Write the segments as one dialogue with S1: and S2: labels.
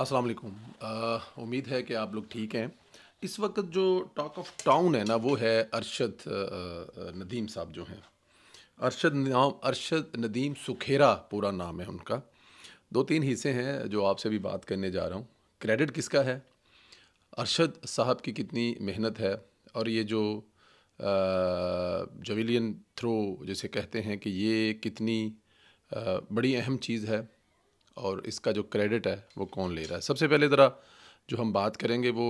S1: अस्सलाम वालेकुम। उम्मीद है कि आप लोग ठीक हैं। इस वक्त जो टॉक ऑफ टाउन है ना वो है अरशद नदीम साहब जो हैं। अरशद नदीम सुखेरा पूरा नाम है उनका। दो तीन हिस्से हैं जो आपसे भी बात करने जा रहा हूँ। क्रेडिट किसका है? अरशद साहब की कितनी मेहनत है। और ये जो जवेलियन थ्रो जिसे कहते हैं कि ये कितनी बड़ी अहम चीज़ है और इसका जो क्रेडिट है वो कौन ले रहा है। सबसे पहले ज़रा जो हम बात करेंगे वो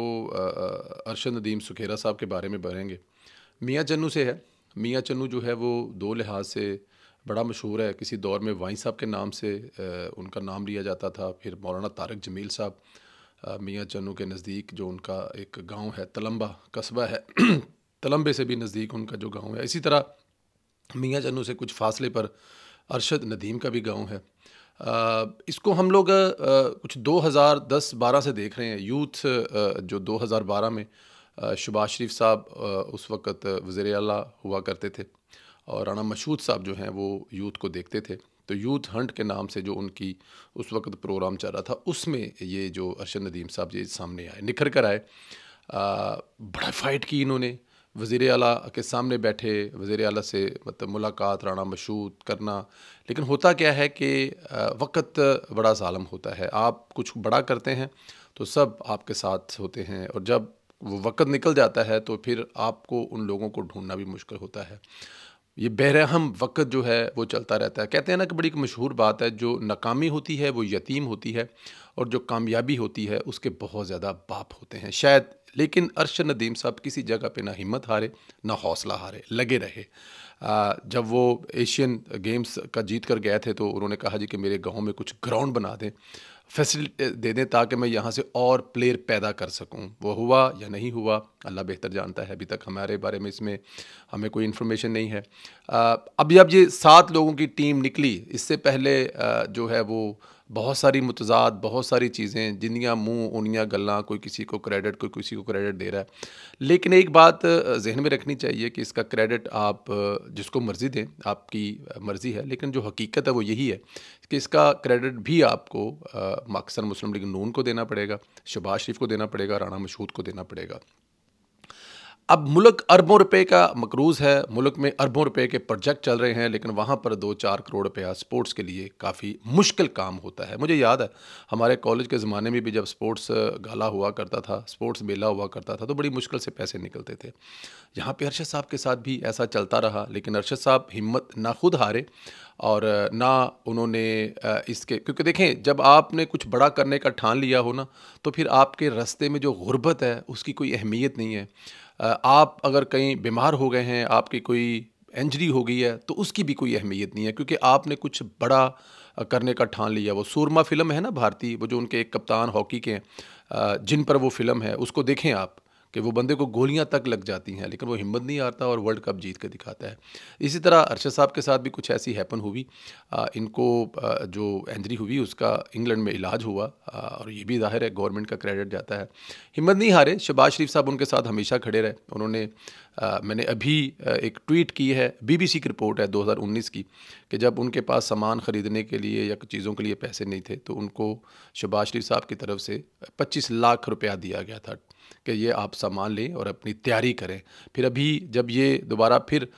S1: अरशद नदीम सुखेरा साहब के बारे में बढ़ेंगे। मियाँ चन्नू से है। मियाँ चन्नू जो है वो दो लिहाज से बड़ा मशहूर है। किसी दौर में वाई साहब के नाम से उनका नाम लिया जाता था। फिर मौलाना तारक जमील साहब मियाँ चन्नू के नज़दीक जो उनका एक गांव है तलम्बा कस्बा है तलम्बे से भी नज़दीक उनका जो गांव है। इसी तरह मियाँ चन्नू से कुछ फासले पर अरशद नदीम का भी गांव है। इसको हम लोग कुछ 2010-12 से देख रहे हैं। यूथ जो 2012 में शहबाज शरीफ साहब उस वक़्त वज़ीर आला हुआ करते थे और राना मशहूद साहब जो हैं वो यूथ को देखते थे। तो यूथ हंट के नाम से जो उनकी उस वक़्त प्रोग्राम चल रहा था उसमें ये जो अरशद नदीम साहब ये सामने आए, निखर कर आए। बड़ा फ़ाइट की इन्होंने। वज़ीर आला के सामने बैठे, वज़ीर आला से मतलब मुलाकात राना मशहूद करना। लेकिन होता क्या है कि वक़्त बड़ा ज़ालिम होता है। आप कुछ बड़ा करते हैं तो सब आपके साथ होते हैं और जब वो वक़्त निकल जाता है तो फिर आपको उन लोगों को ढूंढना भी मुश्किल होता है। ये बेरहम वक़्त जो है वो चलता रहता है। कहते हैं ना कि बड़ी एक मशहूर बात है, जो नाकामी होती है वो यतीम होती है और जो कामयाबी होती है उसके बहुत ज़्यादा बाप होते हैं शायद। लेकिन अरशद नदीम साहब किसी जगह पे ना हिम्मत हारे ना हौसला हारे, लगे रहे। जब वो एशियन गेम्स का जीत कर गए थे तो उन्होंने कहा जी कि मेरे गाँव में कुछ ग्राउंड बना दें, फैसिलिटी दे दें ताकि मैं यहाँ से और प्लेयर पैदा कर सकूँ। वो हुआ या नहीं हुआ अल्लाह बेहतर जानता है। अभी तक हमारे बारे में इसमें हमें कोई इन्फॉर्मेशन नहीं है। अभी अब ये 7 लोगों की टीम निकली, इससे पहले जो है वो बहुत सारी मुतज़ाद बहुत सारी चीज़ें जिंदियाँ मुँह उनियाँ गल्लां, कोई किसी को क्रेडिट कोई किसी को क्रेडिट दे रहा है। लेकिन एक बात ज़हन में रखनी चाहिए कि इसका क्रेडिट आप जिसको मर्ज़ी दें, आपकी मर्ज़ी है। लेकिन जो हकीकत है वो यही है कि इसका क्रेडिट भी आपको अक्सर मुस्लिम लीग नून को देना पड़ेगा, शहबाज शरीफ को देना पड़ेगा, राना मशहूद को देना पड़ेगा। अब मुल्क अरबों रुपए का मकरूज़ है, मुल्क में अरबों रुपए के प्रोजेक्ट चल रहे हैं, लेकिन वहाँ पर 2-4 करोड़ रुपया स्पोर्ट्स के लिए काफ़ी मुश्किल काम होता है। मुझे याद है हमारे कॉलेज के ज़माने में भी जब स्पोर्ट्स गाला हुआ करता था, स्पोर्ट्स मेला हुआ करता था तो बड़ी मुश्किल से पैसे निकलते थे। यहाँ पे अरशद साहब के साथ भी ऐसा चलता रहा, लेकिन अरशद साहब हिम्मत ना खुद हारे और ना उन्होंने इसके, क्योंकि देखें जब आपने कुछ बड़ा करने का ठान लिया हो ना तो फिर आपके रास्ते में जो गुर्बत है उसकी कोई अहमियत नहीं है। आप अगर कहीं बीमार हो गए हैं, आपकी कोई इंजरी हो गई है तो उसकी भी कोई अहमियत नहीं है, क्योंकि आपने कुछ बड़ा करने का ठान लिया। वो सूरमा फ़िल्म है ना भारतीय, वो जो उनके एक कप्तान हॉकी के हैं जिन पर वो फ़िल्म है, उसको देखें आप कि वो बंदे को गोलियां तक लग जाती हैं लेकिन वो हिम्मत नहीं हारता और वर्ल्ड कप जीत के दिखाता है। इसी तरह अरशद साहब के साथ भी कुछ ऐसी हैपन हुई। इनको जो इंजरी हुई उसका इंग्लैंड में इलाज हुआ और ये भी ज़ाहिर है गवर्नमेंट का क्रेडिट जाता है। हिम्मत नहीं हारे, शहबाज शरीफ साहब उनके साथ हमेशा खड़े रहे। उन्होंने मैंने अभी एक ट्वीट की है, बीबीसी की रिपोर्ट है 2019 की, कि जब उनके पास सामान ख़रीदने के लिए या कुछ चीज़ों के लिए पैसे नहीं थे तो उनको शहबाज शरीफ साहब की तरफ से 25 लाख रुपया दिया गया था कि ये आप सामान लें और अपनी तैयारी करें। फिर अभी जब ये दोबारा फिर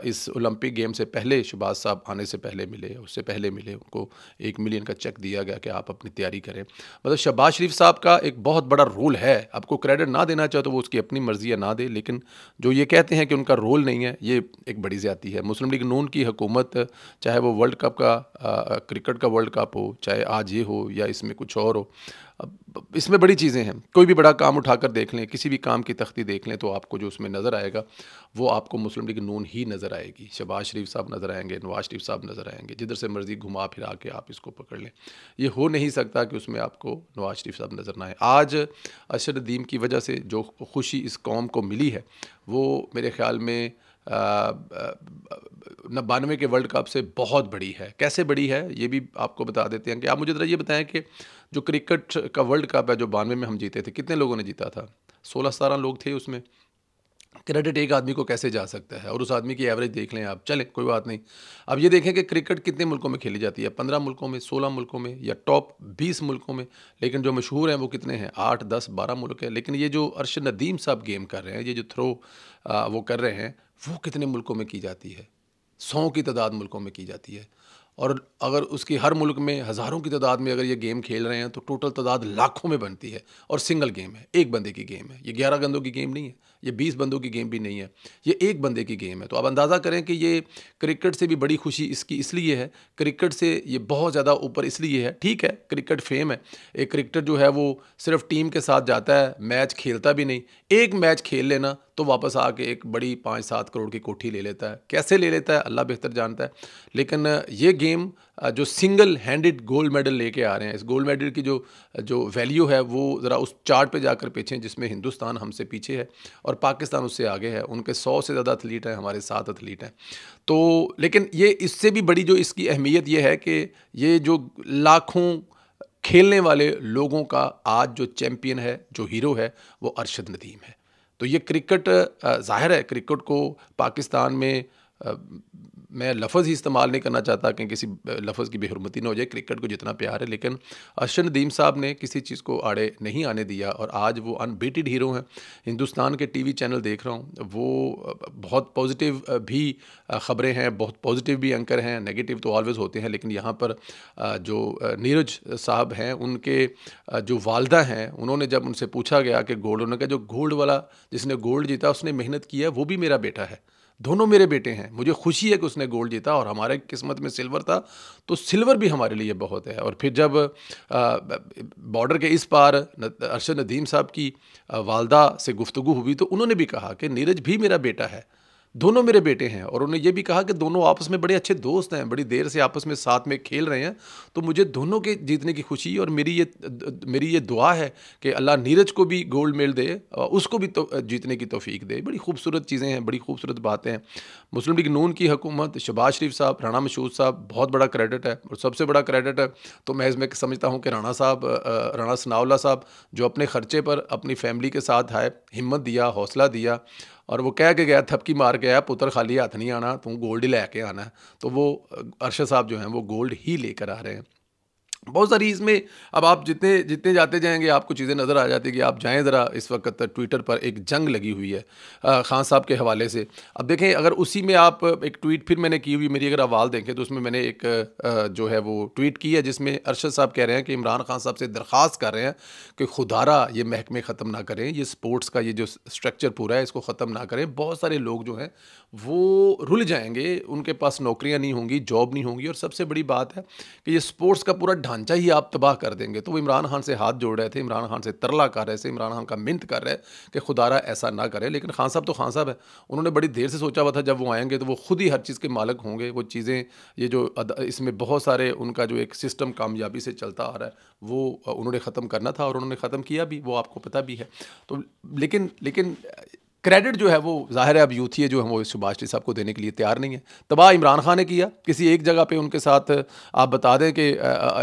S1: इस ओलंपिक गेम से पहले शहबाज साहब आने से पहले मिले, उससे पहले मिले, उनको 1 मिलियन का चेक दिया गया कि आप अपनी तैयारी करें। मतलब शहबाज शरीफ साहब का एक बहुत बड़ा रोल है। आपको क्रेडिट ना देना चाहे तो वो उसकी अपनी मर्ज़ी है, ना दे, लेकिन जो ये कहते हैं कि उनका रोल नहीं है, ये एक बड़ी ज़्यादती है। मुस्लिम लीग नून की हुकूमत, चाहे वो वर्ल्ड कप का क्रिकेट का वर्ल्ड कप हो, चाहे आज ये हो या इसमें कुछ और हो, अब इसमें बड़ी चीज़ें हैं। कोई भी बड़ा काम उठाकर देख लें, किसी भी काम की तख्ती देख लें तो आपको जो उसमें नज़र आएगा वो आपको मुस्लिम लीग नून ही नज़र आएगी। शहबाज शरीफ साहब नज़र आएंगे, नवाज शरीफ साहब नज़र आएंगे, जिधर से मर्ज़ी घुमा फिरा के आप इसको पकड़ लें। ये हो नहीं सकता कि उसमें आपको नवाज शरीफ साहब नज़र ना आए। आज अरशद नदीम की वजह से जो खुशी इस कौम को मिली है वो मेरे ख़्याल में 92 के वर्ल्ड कप से बहुत बड़ी है। कैसे बड़ी है ये भी आपको बता देते हैं कि आप मुझे ज़रा ये बताएं कि जो क्रिकेट का वर्ल्ड कप है जो 92 में हम जीते थे, कितने लोगों ने जीता था? 16-17 लोग थे उसमें। क्रेडिट एक आदमी को कैसे जा सकता है और उस आदमी की एवरेज देख लें आप, चलें कोई बात नहीं। अब ये देखें कि क्रिकेट कितने मुल्कों में खेली जाती है, 15 मुल्कों में, 16 मुल्कों में, या टॉप 20 मुल्कों में। लेकिन जो मशहूर हैं वो कितने हैं, 8, 10, 12 मुल्क हैं। लेकिन ये जो अरशद नदीम साहब गेम कर रहे हैं, ये जो थ्रो वो कर रहे हैं, वो कितने मुल्कों में की जाती है, 100 की तादाद मुल्कों में की जाती है। और अगर उसकी हर मुल्क में हज़ारों की तादाद में अगर ये गेम खेल रहे हैं तो टोटल तादाद लाखों में बनती है। और सिंगल गेम है, एक बंदे की गेम है, ये 11 बंदों की गेम नहीं है, ये 20 बंदों की गेम भी नहीं है, ये एक बंदे की गेम है। तो आप अंदाज़ा करें कि ये क्रिकेट से भी बड़ी खुशी इसकी इसलिए है, क्रिकेट से ये बहुत ज़्यादा ऊपर इसलिए है। ठीक है, क्रिकेट फेम है, एक क्रिकेटर जो है वो सिर्फ टीम के साथ जाता है, मैच खेलता भी नहीं, एक मैच खेल लेना तो वापस आके एक बड़ी 5-7 करोड़ की कोठी ले लेता है। कैसे ले लेता है अल्लाह बेहतर जानता है। लेकिन ये गेम जो सिंगल हैंडेड गोल्ड मेडल लेके आ रहे हैं, इस गोल्ड मेडल की जो जो वैल्यू है वो ज़रा उस चार्ट पे जाकर पीछे, जिसमें हिंदुस्तान हमसे पीछे है और पाकिस्तान उससे आगे है। उनके 100 से ज़्यादा एथलीट हैं, हमारे 7 एथलीट हैं। तो लेकिन ये इससे भी बड़ी जो इसकी अहमियत ये है कि ये जो लाखों खेलने वाले लोगों का आज जो चैम्पियन है, जो हीरो है, वो अरशद नदीम है। तो ये क्रिकेट ज़ाहिर है क्रिकेट को पाकिस्तान में मैं लफ्ज़ ही इस्तेमाल नहीं करना चाहता कि किसी लफ्ज़ की बेहुरमती ना हो जाए, क्रिकेट को जितना प्यार है, लेकिन अरशद नदीम साहब ने किसी चीज़ को आड़े नहीं आने दिया और आज वो अनबीटेड हीरो हैं। हिंदुस्तान के टीवी चैनल देख रहा हूँ, वो बहुत पॉजिटिव भी ख़बरें हैं, बहुत पॉजिटिव भी एंकर हैं, नेगेटिव तो ऑलवेज़ होते हैं। लेकिन यहाँ पर जो नीरज साहब हैं, उनके जो वालदा हैं, उन्होंने जब उनसे पूछा गया कि गोल्ड, उन्होंने कहा जो गोल्ड वाला जिसने गोल्ड जीता उसने मेहनत की है, वो भी मेरा बेटा है, दोनों मेरे बेटे हैं, मुझे खुशी है कि उसने गोल्ड जीता और हमारे किस्मत में सिल्वर था, तो सिल्वर भी हमारे लिए बहुत है। और फिर जब बॉर्डर के इस पार अरशद नदीम साहब की वालदा से गुफ्तगू हुई तो उन्होंने भी कहा कि नीरज भी मेरा बेटा है, दोनों मेरे बेटे हैं। और उन्होंने ये भी कहा कि दोनों आपस में बड़े अच्छे दोस्त हैं, बड़ी देर से आपस में साथ में खेल रहे हैं, तो मुझे दोनों के जीतने की खुशी और मेरी ये दुआ है कि अल्लाह नीरज को भी गोल्ड मेडल दे, उसको भी तो जीतने की तौफीक दे। बड़ी खूबसूरत चीज़ें हैं, बड़ी खूबसूरत बातें हैं। मुस्लिम लीग नून की हुकूमत, शहबाज शरीफ साहब, राणा मशहूद साहब, बहुत बड़ा क्रेडिट है। और सबसे बड़ा क्रेडिट है तो मैं इसमें समझता हूँ कि राणा साहब, राणा सनाउल्लाह साहब, जो अपने ख़र्चे पर अपनी फैमिली के साथ आए, हिम्मत दिया, हौसला दिया और वो कह के गया, थपकी मार के आया, पुत्र खाली हाथ नहीं आना, तू गोल्ड ही लेके आना है। तो वो अरशद साहब जो हैं वो गोल्ड ही लेकर आ रहे हैं। बहुत सारी इसमें, अब आप जितने जितने जाते जाएंगे आपको चीज़ें नज़र आ जाती है कि आप जाएं ज़रा, इस वक्त ट्विटर पर एक जंग लगी हुई है खान साहब के हवाले से। अब देखें, अगर उसी में आप एक ट्वीट फिर मैंने की हुई, मेरी अगर आवाज़ देखें तो उसमें मैंने एक जो है वो ट्वीट की है जिसमें अरशद साहब कह रहे हैं कि इमरान खान साहब से दरख्वास्त कर रहे हैं कि खुदारा ये महकमे ख़त्म ना करें, ये स्पोर्ट्स का ये जो स्ट्रक्चर पूरा है इसको ख़त्म ना करें। बहुत सारे लोग जो हैं वो रुल जाएंगे, उनके पास नौकरियाँ नहीं होंगी, जॉब नहीं होंगी, और सबसे बड़ी बात है कि ये स्पोर्ट्स का पूरा ढांचा ही आप तबाह कर देंगे। तो वो इमरान खान से हाथ जोड़ रहे थे, इमरान खान से तरला कर रहे थे, इमरान खान का मिन्नत कर रहे कि खुदारा ऐसा ना करे। लेकिन खान साहब तो खान साहब है, उन्होंने बड़ी देर से सोचा हुआ था जब वो आएंगे तो वो खुद ही हर चीज़ के मालिक होंगे। वो चीज़ें, ये जो इसमें बहुत सारे उनका जो एक सिस्टम कामयाबी से चलता आ रहा है वो उन्होंने ख़त्म करना था और उन्होंने ख़त्म किया भी, वो आपको पता भी है। तो लेकिन क्रेडिट जो है वो ज़ाहिर है अब यूथी जो है वो शहबाज शरीफ साहब को देने के लिए तैयार नहीं है। तबाह इमरान खान ने किया, किसी एक जगह पे उनके साथ आप बता दें कि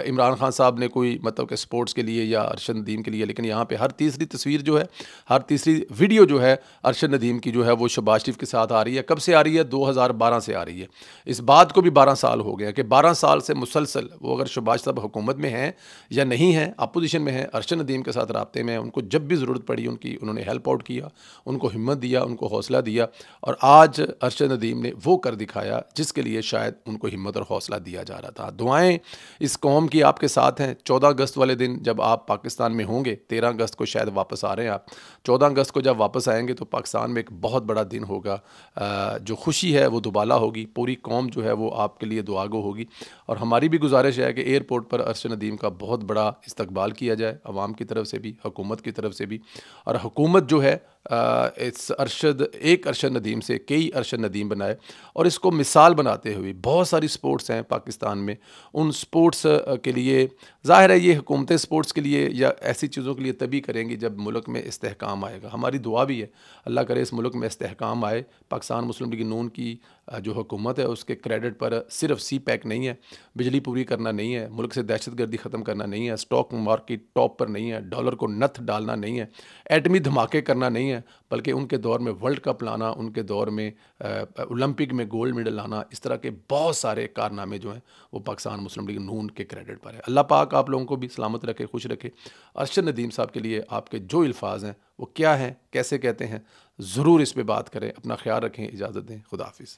S1: इमरान खान साहब ने कोई मतलब कि स्पोर्ट्स के लिए या अरशद नदीम के लिए, लेकिन यहाँ पे हर तीसरी तस्वीर जो है, हर तीसरी वीडियो जो है अरशद नदीम की जो है वो शहबाज शरीफ के साथ आ रही है। कब से आ रही है? 2012 से आ रही है। इस बात को भी 12 साल हो गया कि 12 साल से मुसलसल वो, अगर शहबाज साहब हुकूमत में हैं या नहीं हैं, अपोजिशन में हैं, अरशद नदीम के साथ राब्ते में, उनको जब भी ज़रूरत पड़ी उन्होंने हेल्प आउट किया, उनको हिम्मत दिया, उनको हौसला दिया। और आज अरशद नदीम ने वो कर दिखाया जिसके लिए शायद उनको हिम्मत और हौसला दिया जा रहा था। दुआएं इस कौम की आपके साथ हैं। 14 अगस्त वाले दिन जब आप पाकिस्तान में होंगे, 13 अगस्त को शायद वापस आ रहे हैं आप, 14 अगस्त को जब वापस आएंगे तो पाकिस्तान में एक बहुत बड़ा दिन होगा। जो खुशी है वो दुबाला होगी, पूरी कौम जो है वो आपके लिए दुआगो होगी। और हमारी भी गुजारिश है कि एयरपोर्ट पर अरशद नदीम का बहुत बड़ा इस्तकबाल किया जाए, अवाम की तरफ से भी, हुकूमत की तरफ से भी। और हुकूमत जो है इस एक अरशद नदीम से कई अरशद नदीम बनाए और इसको मिसाल बनाते हुए, बहुत सारी स्पोर्ट्स हैं पाकिस्तान में, उन स्पोर्ट्स के लिए ज़ाहिर है ये हुकूमतें स्पोर्ट्स के लिए या ऐसी चीज़ों के लिए तभी करेंगी जब मुल्क में इस्तेहकाम आएगा। हमारी दुआ भी है अल्लाह करे इस मुल्क में इस्तेहकाम आए। पाकिस्तान मुस्लिम लीग नून की जो हुकूमत है उसके क्रेडिट पर सिर्फ सी पैक नहीं है, बिजली पूरी करना नहीं है, मुल्क से दहशतगर्दी ख़त्म करना नहीं है, स्टॉक मार्केट टॉप पर नहीं है, डॉलर को नथ डालना नहीं है, एटमी धमाके करना नहीं है, बल्कि उनके उनके दौर में वर्ल्ड कप लाना, उनके दौर में ओलंपिक में गोल्ड मेडल लाना, इस तरह के बहुत सारे कारनामे जो हैं वो पाकिस्तान मुस्लिम लीग नून के क्रेडिट पर है। अल्लाह पाक आप लोगों को भी सलामत रखे, खुश रखे। अरशद नदीम साहब के लिए आपके जो अल्फाज हैं वो क्या हैं, कैसे कहते हैं, ज़रूर इस पे बात करें। अपना ख्याल रखें, इजाज़त दें, खुदा हाफिज़।